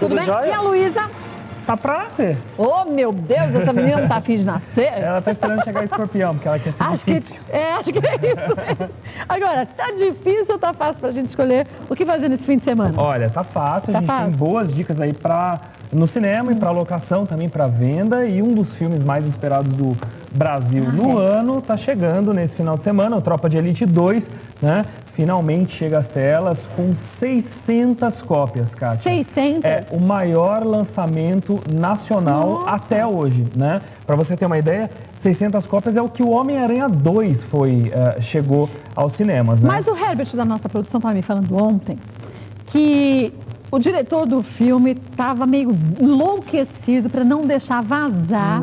tudo bem? Jóia? E a Luísa? Tá pra nascer. Oh, meu Deus, essa menina não tá afim de nascer? Ela tá esperando chegar o escorpião, porque ela quer ser difícil. Acho que é isso mesmo. Agora, tá difícil ou tá fácil pra gente escolher o que fazer nesse fim de semana? Olha, tá fácil. A gente tem boas dicas aí no cinema e pra locação, também pra venda. E um dos filmes mais esperados do Brasil no ano tá chegando nesse final de semana, o Tropa de Elite 2, né? Finalmente chega às telas com 600 cópias, Kátia. 600? É o maior lançamento nacional até hoje, né? Para você ter uma ideia, 600 cópias é o que o Homem-Aranha 2 chegou aos cinemas, né? Mas o Herbert da nossa produção estava me falando ontem que o diretor do filme estava meio enlouquecido para não deixar vazar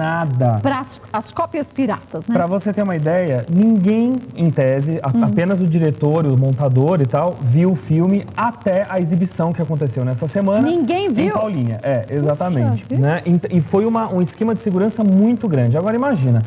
para as cópias piratas, né? Para você ter uma ideia, ninguém, em tese, apenas o diretor, o montador e tal, viu o filme até a exibição que aconteceu nessa semana. Ninguém viu? Em Paulinha, exatamente. Né? E foi um esquema de segurança muito grande. Agora imagina,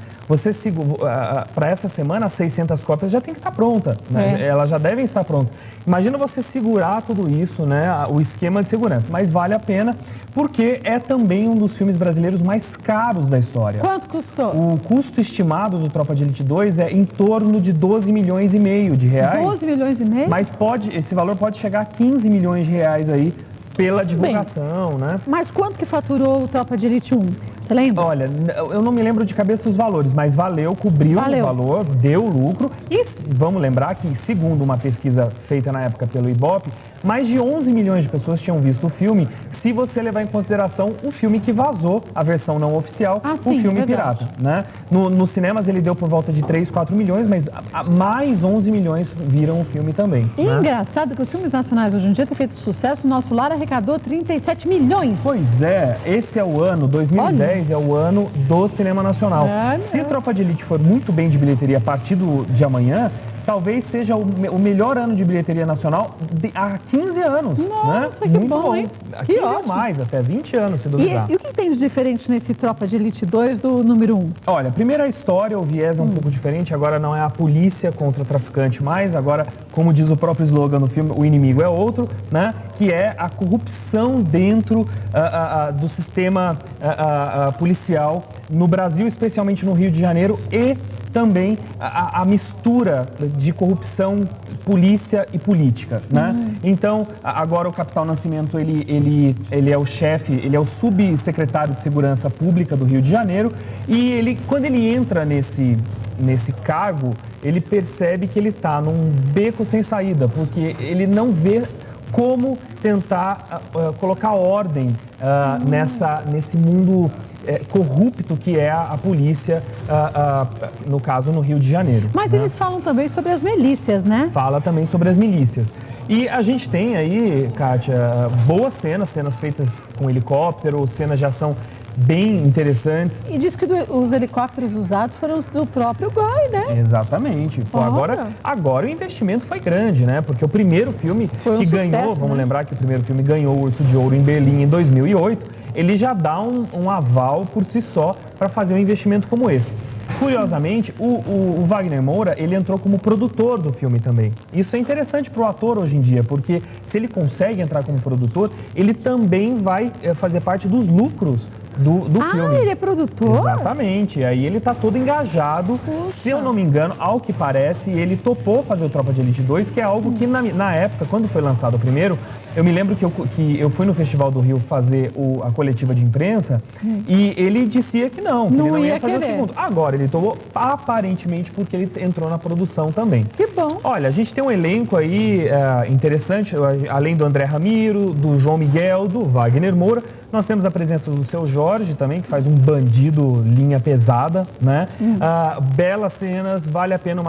para essa semana, as 600 cópias já tem que estar pronta, né? Elas já devem estar prontas. Imagina você segurar tudo isso, né? O esquema de segurança, mas vale a pena porque é também um dos filmes brasileiros mais caros da história. Quanto custou? O custo estimado do Tropa de Elite 2 é em torno de 12 milhões e meio de reais. 12 milhões e meio? Mas esse valor pode chegar a 15 milhões de reais aí pela divulgação, né? Mas quanto que faturou o Tropa de Elite 1? Você lembra? Olha, eu não me lembro de cabeça os valores, mas cobriu o valor, deu lucro. E vamos lembrar que, segundo uma pesquisa feita na época pelo Ibope, mais de 11 milhões de pessoas tinham visto o filme, se você levar em consideração o filme que vazou, a versão não oficial, o filme pirata, né? Nos cinemas ele deu por volta de 3, 4 milhões, mas mais 11 milhões viram o filme também. E engraçado que os filmes nacionais hoje em dia têm feito sucesso, o Nosso Lar arrecadou 37 milhões. Pois é, esse é o ano, 2010 é o ano do cinema nacional. Se Tropa de Elite for muito bem de bilheteria a partir de amanhã, talvez seja o melhor ano de bilheteria nacional há 15 anos. Nossa, né? que muito bom, hein? Há 15 ou mais, até 20 anos, se duvidar. E o que tem de diferente nesse Tropa de Elite 2 do número 1? Olha, primeiro a história, o viés é um pouco diferente. Agora não é a polícia contra o traficante mais. Agora, como diz o próprio slogan do filme, o inimigo é outro, né? Que é a corrupção dentro do sistema policial no Brasil, especialmente no Rio de Janeiro, e também a mistura de corrupção, polícia e política, né? Então, agora o Capitão Nascimento, ele é o chefe, ele é o subsecretário de Segurança Pública do Rio de Janeiro e quando ele entra nesse cargo, ele percebe que ele está num beco sem saída, porque ele não vê como tentar colocar ordem nesse mundo corrupto que é a polícia, no caso, no Rio de Janeiro. Mas eles falam também sobre as milícias, né? Fala também sobre as milícias. E a gente tem aí, Kátia, boas cenas feitas com helicóptero, cenas de ação bem interessantes. E diz que os helicópteros usados foram os do próprio Goi, né? Exatamente. Pô, agora o investimento foi grande, né? Porque o primeiro filme que ganhou, vamos lembrar que o primeiro filme ganhou o Urso de Ouro em Berlim em 2008, ele já dá um aval por si só para fazer um investimento como esse. Curiosamente, o Wagner Moura, ele entrou como produtor do filme também. Isso é interessante para o ator hoje em dia, porque se ele consegue entrar como produtor, ele também vai fazer parte dos lucros do filme. Ele é produtor? Exatamente. Aí ele tá todo engajado. Puxa. Se eu não me engano, ao que parece, ele topou fazer o Tropa de Elite 2, que é algo que na época, quando foi lançado o primeiro, eu me lembro que eu fui no Festival do Rio fazer a coletiva de imprensa e ele dizia que ele não ia fazer o segundo. Agora, ele tomou aparentemente porque ele entrou na produção também. Que bom. Olha, a gente tem um elenco aí interessante, além do André Ramiro, do João Miguel, do Wagner Moura. Nós temos a presença do Seu Jorge também, que faz um bandido linha pesada, né? Belas cenas, vale a pena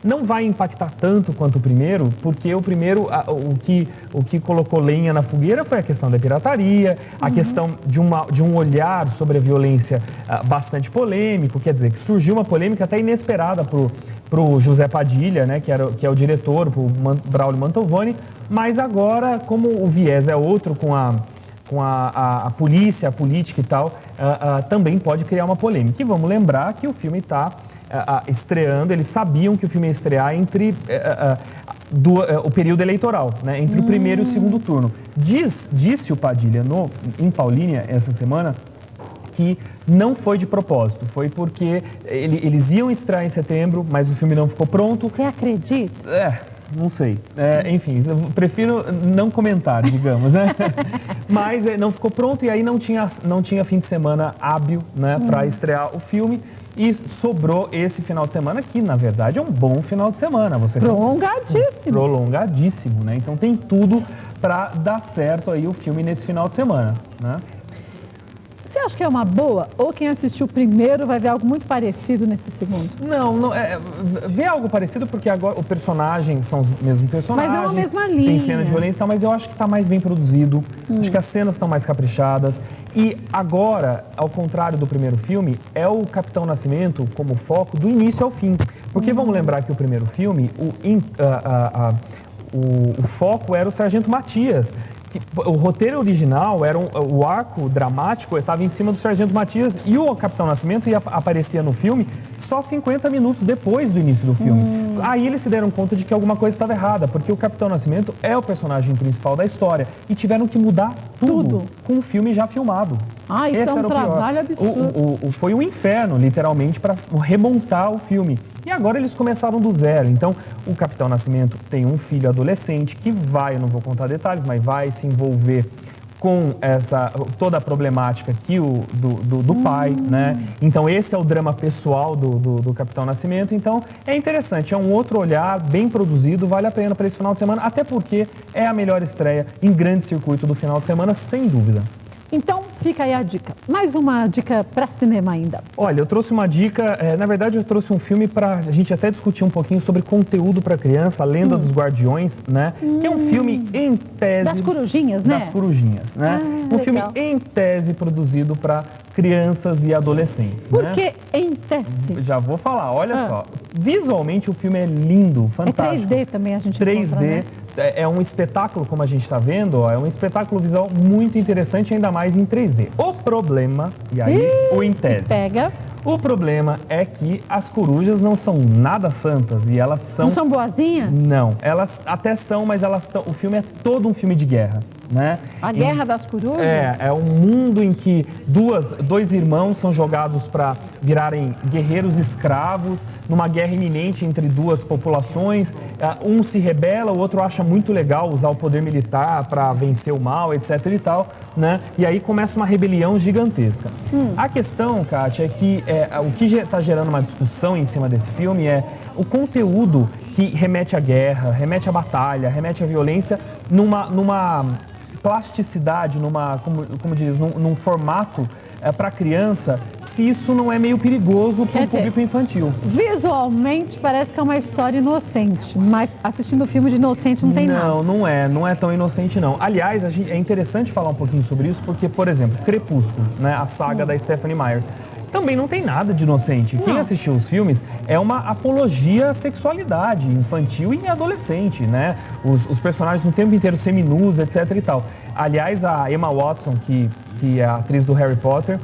não vai impactar tanto quanto o primeiro, porque o primeiro, o que colocou lenha na fogueira foi a questão da pirataria, a questão de um olhar sobre a violência bastante polêmico, quer dizer, que surgiu uma polêmica até inesperada pro José Padilha, né, que é o diretor, pro Braulio Mantovani, mas agora, como o viés é outro com a polícia, a política e tal, também pode criar uma polêmica. E vamos lembrar que o filme está estreando, eles sabiam que o filme ia estrear o período eleitoral, né, entre o primeiro e o segundo turno. Disse o Padilha em Paulínia essa semana que não foi de propósito, foi porque eles iam estrear em setembro, mas o filme não ficou pronto. Você acredita? Não sei. Enfim, eu prefiro não comentar, digamos, né? Mas não ficou pronto e aí não tinha fim de semana hábil, né, para estrear o filme. E sobrou esse final de semana, que na verdade é um bom final de semana. Prolongadíssimo. Prolongadíssimo, né? Então tem tudo para dar certo aí o filme nesse final de semana, né? Você acha que é uma boa? Ou quem assistiu o primeiro vai ver algo muito parecido nesse segundo? Não vê algo parecido porque agora o personagem são os mesmos personagens. Mas não a mesma linha. Tem cena de violência, mas eu acho que está mais bem produzido. Acho que as cenas estão mais caprichadas. E agora, ao contrário do primeiro filme, é o Capitão Nascimento como foco do início ao fim. Porque vamos lembrar que o primeiro filme, o foco era o Sargento Matias. O roteiro original, o arco dramático estava em cima do Sargento Matias e o Capitão Nascimento aparecia no filme só 50 minutos depois do início do filme. Aí eles se deram conta de que alguma coisa estava errada, porque o Capitão Nascimento é o personagem principal da história e tiveram que mudar tudo com o filme já filmado. Isso Esse é um trabalho absurdo. Foi um inferno, literalmente, para remontar o filme. E agora eles começaram do zero. Então, o Capitão Nascimento tem um filho adolescente que eu não vou contar detalhes, mas vai se envolver com toda a problemática aqui do pai, né? Então, esse é o drama pessoal do Capitão Nascimento. Então, é interessante, é um outro olhar, bem produzido, vale a pena para esse final de semana, até porque é a melhor estreia em grande circuito do final de semana, sem dúvida. Então, fica aí a dica. Mais uma dica para cinema ainda. Olha, eu trouxe uma dica, na verdade eu trouxe um filme para a gente até discutir um pouquinho sobre conteúdo para criança, A Lenda dos Guardiões, né? Que é um filme em tese... Das corujinhas, né? Das corujinhas, né? Um filme em tese produzido para crianças e adolescentes. Por que em tese? Já vou falar, olha só. Visualmente o filme é lindo, fantástico. É 3D também a gente 3D. encontra, né? É um espetáculo, como a gente está vendo, é um espetáculo visual muito interessante, ainda mais em 3D. O problema, e aí o em tese. Pega. O problema é que as corujas não são nada santas e elas são... Não são boazinhas? Não, elas até são, mas o filme é todo um filme de guerra, né? A Guerra das Corujas? É um mundo em que dois irmãos são jogados para virarem guerreiros escravos, numa guerra iminente entre duas populações. Um se rebela, o outro acha muito legal usar o poder militar para vencer o mal, etc e tal, né? E aí começa uma rebelião gigantesca. A questão, Kátia, é que o que está gerando uma discussão em cima desse filme é o conteúdo que remete à guerra, remete à batalha, remete à violência numa plasticidade, num formato para criança, se isso não é meio perigoso para o público infantil. Visualmente parece que é uma história inocente, mas assistindo o filme de inocente não tem nada. Não é tão inocente não. Aliás, é interessante falar um pouquinho sobre isso, porque, por exemplo, Crepúsculo, né, a saga da Stephenie Meyer, também não tem nada de inocente. Quem assistiu os filmes é uma apologia à sexualidade infantil e adolescente, né? Os personagens o tempo inteiro seminus, etc e tal. Aliás, a Emma Watson, que é a atriz do Harry Potter,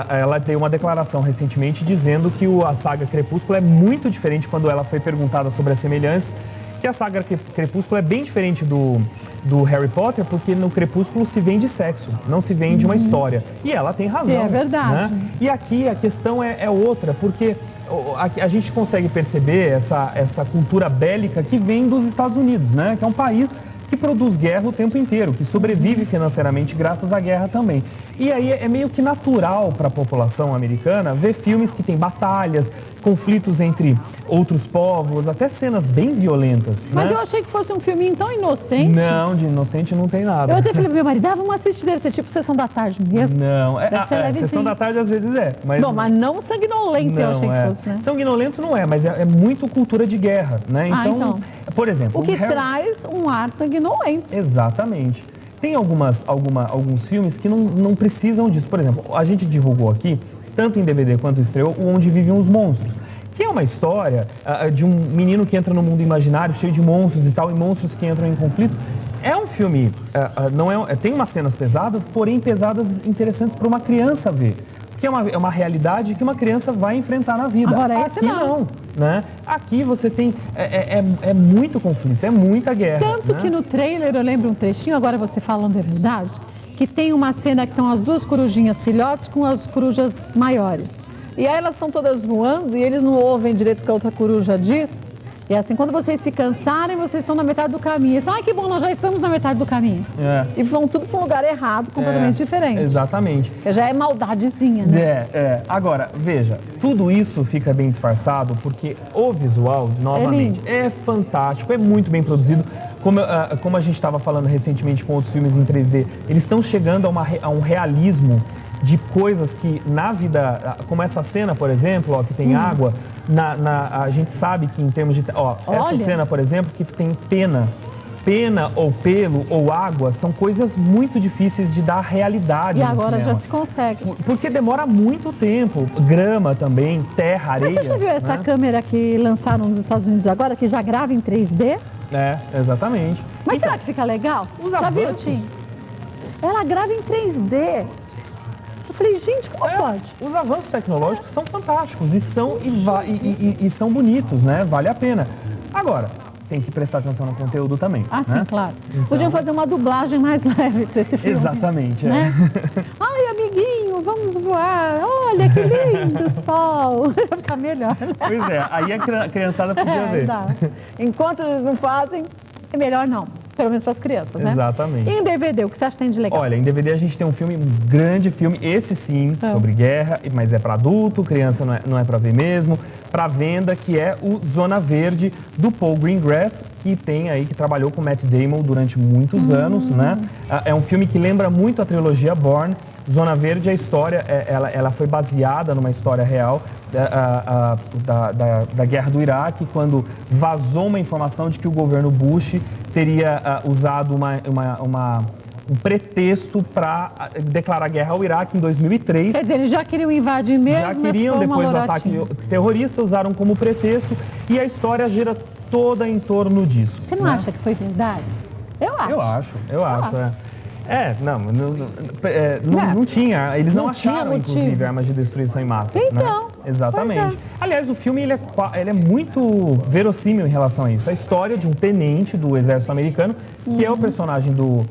ela deu uma declaração recentemente dizendo que a saga Crepúsculo é muito diferente quando ela foi perguntada sobre as semelhanças, que a saga Crepúsculo é bem diferente do Harry Potter, porque no Crepúsculo se vende sexo, não se vende uma história. E ela tem razão. É verdade. Né? E aqui a questão é outra, porque a gente consegue perceber essa cultura bélica que vem dos Estados Unidos, né? Que é um país que produz guerra o tempo inteiro, que sobrevive financeiramente graças à guerra também. E aí é meio que natural para a população americana ver filmes que têm batalhas, conflitos entre outros povos, até cenas bem violentas. Mas né? eu achei que fosse um filminho tão inocente. Não, de inocente não tem nada. Eu até falei pro meu marido, vamos assistir, deve ser tipo Sessão da Tarde mesmo. Não, Sessão da Tarde às vezes é. Mas... Bom, mas não sanguinolento, eu achei que fosse, né? Sanguinolento não é, mas é muito cultura de guerra, né? Então, por exemplo... O que traz um ar sanguinolento. Exatamente. Tem alguns filmes que não precisam disso. Por exemplo, a gente divulgou aqui, tanto em DVD quanto estreou, o Onde Vivem os Monstros, que é uma história de um menino que entra no mundo imaginário, cheio de monstros e tal, e monstros que entram em conflito. É um filme, tem umas cenas pesadas, porém pesadas interessantes para uma criança ver. que é uma realidade que uma criança vai enfrentar na vida. Agora, aqui não, né? Aqui você tem, é muito conflito, é muita guerra. Tanto que no trailer, eu lembro um trechinho, agora você falando é verdade, que tem uma cena que estão as duas corujinhas filhotes com as corujas maiores. E aí elas estão todas voando e eles não ouvem direito o que a outra coruja diz. E assim, quando vocês se cansarem, vocês estão na metade do caminho. Isso, ai, que bom, nós já estamos na metade do caminho. E vão tudo para um lugar errado, completamente diferente. Exatamente. Porque já é maldadezinha, né? Agora, veja, tudo isso fica bem disfarçado porque o visual, novamente, é fantástico, é muito bem produzido. Como a gente estava falando recentemente com outros filmes em 3D, eles estão chegando a um realismo de coisas que na vida, como essa cena, por exemplo, ó, que tem água, a gente sabe que em termos de... essa cena, por exemplo, que tem pena ou pelo ou água, são coisas muito difíceis de dar realidade no cinema. E agora já se consegue. Porque demora muito tempo. Grama também, terra, areia. Mas você já viu essa câmera que lançaram nos Estados Unidos agora, que já grava em 3D? Exatamente. Mas será que fica legal? Já viu, Tim? Ela grava em 3D. Eu falei, gente, como pode? Os avanços tecnológicos são fantásticos e são bonitos, né? Vale a pena. Agora, tem que prestar atenção no conteúdo também. Sim, claro. Então... Podiam fazer uma dublagem mais leve para esse filme. Exatamente, né? Ai, amiguinho, vamos voar. Olha que lindo o sol. Vai ficar melhor. Pois é, aí a criançada podia ver. Enquanto eles não fazem, é melhor não. Pelo menos para as crianças, né? Exatamente. E em DVD, o que você acha que tem de legal? Olha, em DVD a gente tem um grande filme, esse sim, sobre guerra, mas é para adulto, criança não é para ver mesmo, para venda, que é o Zona Verde, do Paul Greengrass, que trabalhou com Matt Damon durante muitos anos, né? É um filme que lembra muito a trilogia Bourne. Zona Verde, a história, ela foi baseada numa história real da guerra do Iraque, quando vazou uma informação de que o governo Bush teria usado um pretexto para declarar guerra ao Iraque em 2003. Quer dizer, eles já queriam invadir mesmo, já queriam, depois do ataque terrorista, usaram como pretexto e a história gira toda em torno disso. Você não acha que foi verdade? Eu acho. Eu acho. Não tinha, eles não acharam, inclusive, armas de destruição em massa. Então, né? Exatamente. Aliás, o filme ele é muito verossímil em relação a isso. A história de um tenente do exército americano, que é o personagem do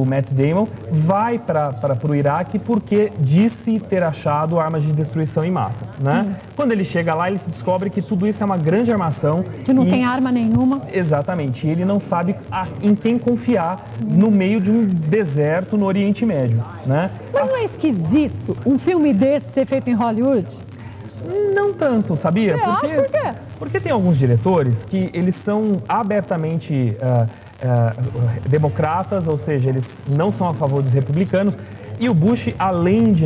Matt Damon, vai para o Iraque porque disse ter achado armas de destruição em massa, né? Quando ele chega lá, ele se descobre que tudo isso é uma grande armação. Que não tem arma nenhuma. Exatamente. E ele não sabe em quem confiar no meio de um deserto no Oriente Médio, né? Mas não é esquisito um filme desse ser feito em Hollywood? Não tanto, sabia? Por quê? Porque tem alguns diretores que eles são abertamente... democratas, ou seja, eles não são a favor dos republicanos. E o Bush, além de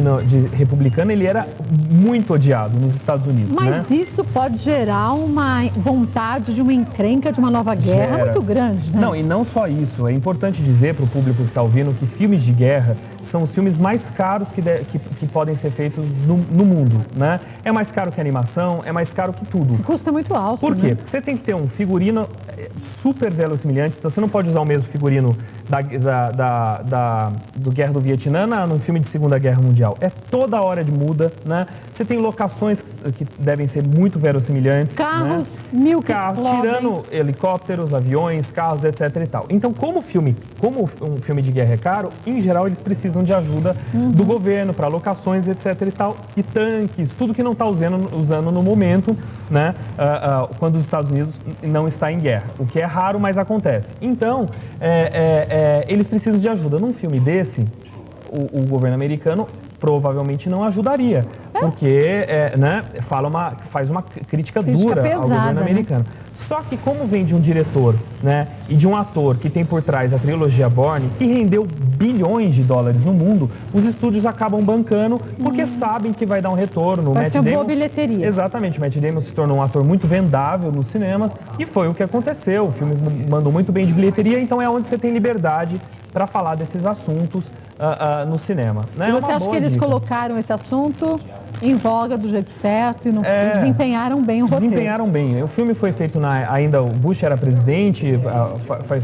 republicano, ele era muito odiado nos Estados Unidos. Mas isso pode gerar uma vontade de uma encrenca, de uma nova guerra muito grande, né? Não, e não só isso. É importante dizer para o público que está ouvindo que filmes de guerra são os filmes mais caros que podem ser feitos no mundo, né? É mais caro que animação, é mais caro que tudo. O custo é muito alto, Por quê? Porque você tem que ter um figurino super verossimilhante, então você não pode usar o mesmo figurino do Guerra do Vietnã num filme de Segunda Guerra Mundial. É toda hora de muda, né? Você tem locações que devem ser muito verossimilhantes. Carros, mil que explodem. Tirando helicópteros, aviões, carros, etc e tal. Então, como um filme de guerra é caro, em geral eles precisam de ajuda do governo para locações, etc e tal, e tanques, tudo que não está usando no momento, né? Quando os Estados Unidos não está em guerra, o que é raro, mas acontece. Então, eles precisam de ajuda. Num filme desse, o governo americano provavelmente não ajudaria, porque faz uma crítica dura pesada, ao governo americano. Só que como vem de um diretor, né, e de um ator que tem por trás a trilogia Bourne, que rendeu bilhões de dólares no mundo, os estúdios acabam bancando porque sabem que vai dar um retorno. Vai ser uma boa bilheteria. Exatamente, o Matt Damon se tornou um ator muito vendável nos cinemas e foi o que aconteceu. O filme mandou muito bem de bilheteria, então é onde você tem liberdade para falar desses assuntos no cinema. Né? E você acha que eles colocaram esse assunto em voga do jeito certo e, e desempenharam bem o roteiro. Desempenharam bem. O filme foi feito ainda o Bush era presidente,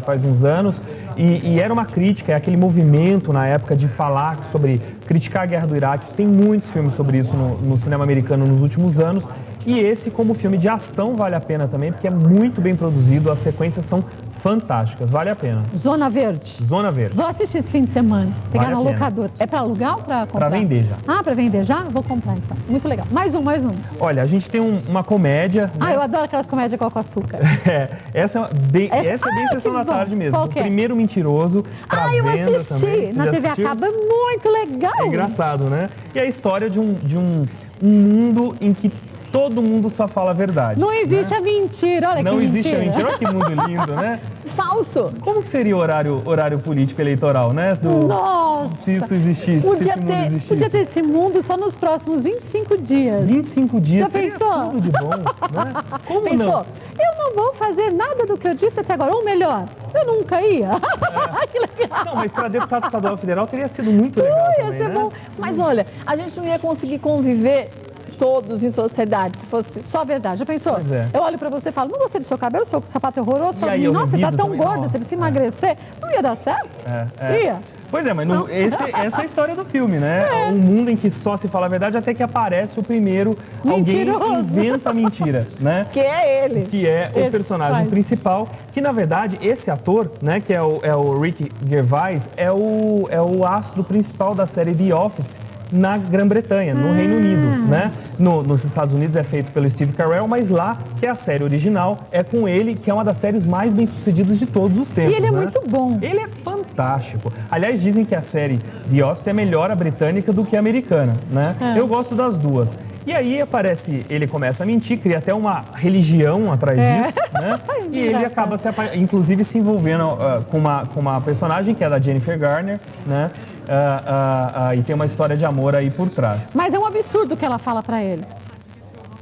faz uns anos, e era uma crítica, é aquele movimento na época de falar sobre, criticar a guerra do Iraque. Tem muitos filmes sobre isso no cinema americano nos últimos anos. E esse, como filme de ação, vale a pena também, porque é muito bem produzido, as sequências são fantásticas, vale a pena. Zona Verde. Zona Verde. Vou assistir esse fim de semana, pegar no locador. É para alugar ou para comprar? Para vender já. Ah, para vender já? Vou comprar então. Muito legal. Mais um. Olha, a gente tem uma comédia. Ah, né? Eu adoro aquelas comédias com açúcar. Essa é bem Sessão da Tarde mesmo. O Primeiro Mentiroso, pra venda também. Na TV a cabo, é muito legal. É engraçado, né? E é a história de um mundo em que todo mundo só fala a verdade. Não existe a mentira, olha que mentira. Não existe a mentira, olha que mundo lindo, né? Falso. Como que seria o horário político eleitoral, né? Nossa. Se isso existisse, se esse mundo existisse. Podia ter esse mundo só nos próximos 25 dias. 25 dias, já pensou? Tudo de bom, né? Como pensou? não? Eu não vou fazer nada do que eu disse até agora, ou melhor, eu nunca ia. Que legal. Não, mas para deputado estadual federal teria sido muito legal também, ia ser bom. Mas olha, a gente não ia conseguir conviver todos em sociedade, se fosse só verdade. Já pensou? Pois é. Eu olho pra você e falo, não gostei do seu cabelo, seu sapato é horroroso. Falo, nossa, você tá tão também, gorda, você precisa emagrecer. Não ia dar certo? Ia. Pois é, mas essa é a história do filme, né? Um mundo em que só se fala a verdade até que aparece o primeiro, mentiroso. Alguém inventa a mentira, né? Que é ele. Que é o personagem principal, que na verdade esse ator, né, que é o Ricky Gervais, é o astro principal da série The Office na Grã-Bretanha, no Reino Unido, né? Nos Estados Unidos é feito pelo Steve Carell, mas lá, que é a série original, é com ele, que é uma das séries mais bem-sucedidas de todos os tempos. E ele é muito bom. Ele é fantástico. Aliás, dizem que a série The Office é melhor a britânica do que a americana, né? Eu gosto das duas. E aí ele começa a mentir, cria até uma religião atrás disso, né? E ele acaba inclusive se envolvendo com uma personagem que é da Jennifer Garner, né? E tem uma história de amor aí por trás. Mas é um absurdo o que ela fala pra ele.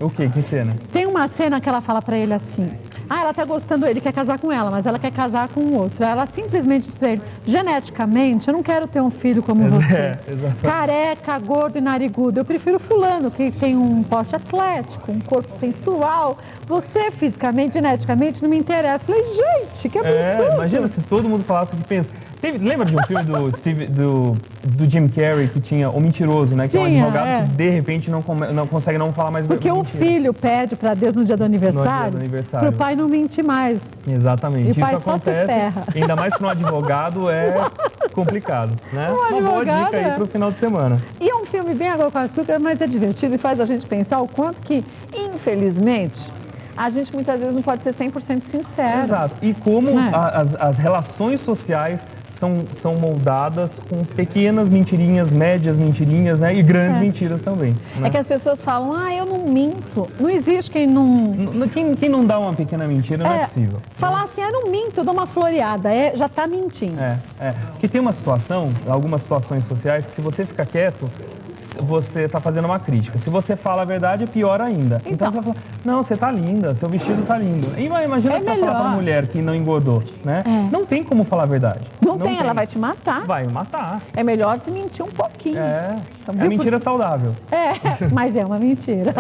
O quê? Que cena? Tem uma cena que ela fala pra ele assim: ela tá gostando, ele quer casar com ela, mas ela quer casar com o outro. Ela simplesmente diz pra ele: geneticamente, eu não quero ter um filho como você. Careca, gordo e narigudo. Eu prefiro fulano, que tem um porte atlético, um corpo sensual. Você, fisicamente, geneticamente, não me interessa. Eu falei, gente, que absurdo. Imagina se todo mundo falasse o que pensa. Lembra de um filme do Jim Carrey que tinha O Mentiroso, né? Que é um advogado que de repente não consegue não falar mais porque mentira. O filho pede para Deus no dia do aniversário, para o pai não mentir mais. Exatamente. E o pai isso só acontece, se ferra. Ainda mais para um advogado é complicado, né? Uma boa dica aí para o final de semana. E é um filme bem água com açúcar, mas é divertido e faz a gente pensar o quanto que, infelizmente, a gente muitas vezes não pode ser 100% sincero. Exato. E como as relações sociais são moldadas com pequenas mentirinhas, médias mentirinhas, né? E grandes mentiras também. Né? É que as pessoas falam, eu não minto. Não existe quem não... Quem não dá uma pequena mentira não é possível. Falar assim, eu não minto, eu dou uma floreada. Já tá mentindo. Porque tem algumas situações sociais que se você ficar quieto, você está fazendo uma crítica. Se você fala a verdade, é pior ainda. Então você vai falar, não, você tá linda, seu vestido tá lindo. E imagina que falar para uma mulher que não engordou, né? Não tem como falar a verdade. Não tem, ela vai te matar. Vai matar. É melhor se mentir um pouquinho. É mentira saudável. Mas é uma mentira.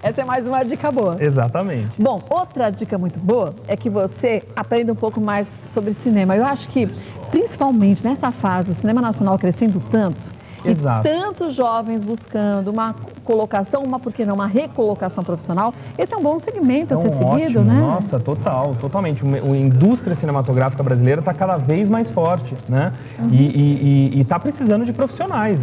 Essa é mais uma dica boa. Exatamente. Bom, outra dica muito boa é que você aprenda um pouco mais sobre cinema. Eu acho que, principalmente nessa fase, o cinema nacional crescendo tanto, Exato. E tantos jovens buscando uma colocação, uma recolocação profissional. Esse é um bom segmento a ser seguido, né? Nossa, totalmente. A indústria cinematográfica brasileira está cada vez mais forte, né? E está precisando de profissionais,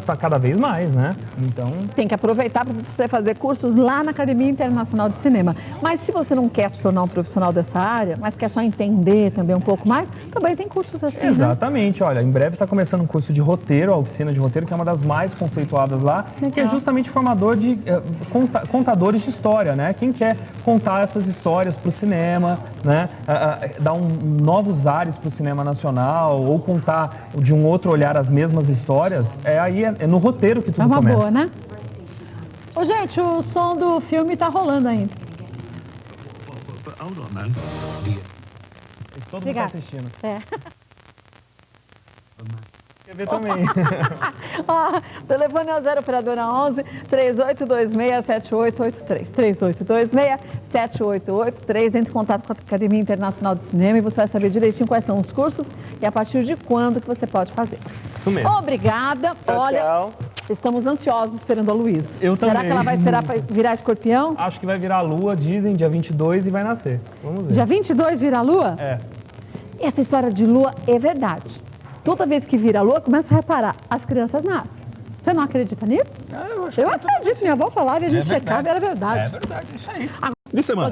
tá cada vez mais, né? Então... Tem que aproveitar para você fazer cursos lá na Academia Internacional de Cinema. Mas se você não quer se tornar um profissional dessa área, mas quer só entender também um pouco mais, também tem cursos assim, Exatamente. Olha, em breve está começando um curso de roteiro, a oficina de roteiro, que é uma das mais conceituadas lá, que é justamente formador de contadores de história, né? Quem quer contar essas histórias para o cinema, né? Dar novos ares para o cinema nacional, ou contar de um outro olhar as mesmas histórias, é no roteiro que tudo começa. É uma boa, né? Ô, gente, o som do filme tá rolando ainda. Todo mundo tá assistindo. Quer ver também. Ó, telefone é o 0 operadora 11 3826-7883. 3826-7883. Entre em contato com a Academia Internacional de Cinema e você vai saber direitinho quais são os cursos e a partir de quando que você pode fazer. Isso mesmo. Obrigada. Tchau, olha, tchau. Estamos ansiosos esperando a Luísa. Eu Será também. que ela vai esperar para virar escorpião? Acho que vai virar a lua, dizem, dia 22 e vai nascer. Vamos ver. Dia 22 vira a lua? É. E essa história de lua é verdade. Toda vez que vira a lua, começa a reparar, as crianças nascem. Você não acredita nisso? Eu acho Eu acredito, minha avó falava e a gente checava e era verdade. É verdade, é isso aí. Fim de semana.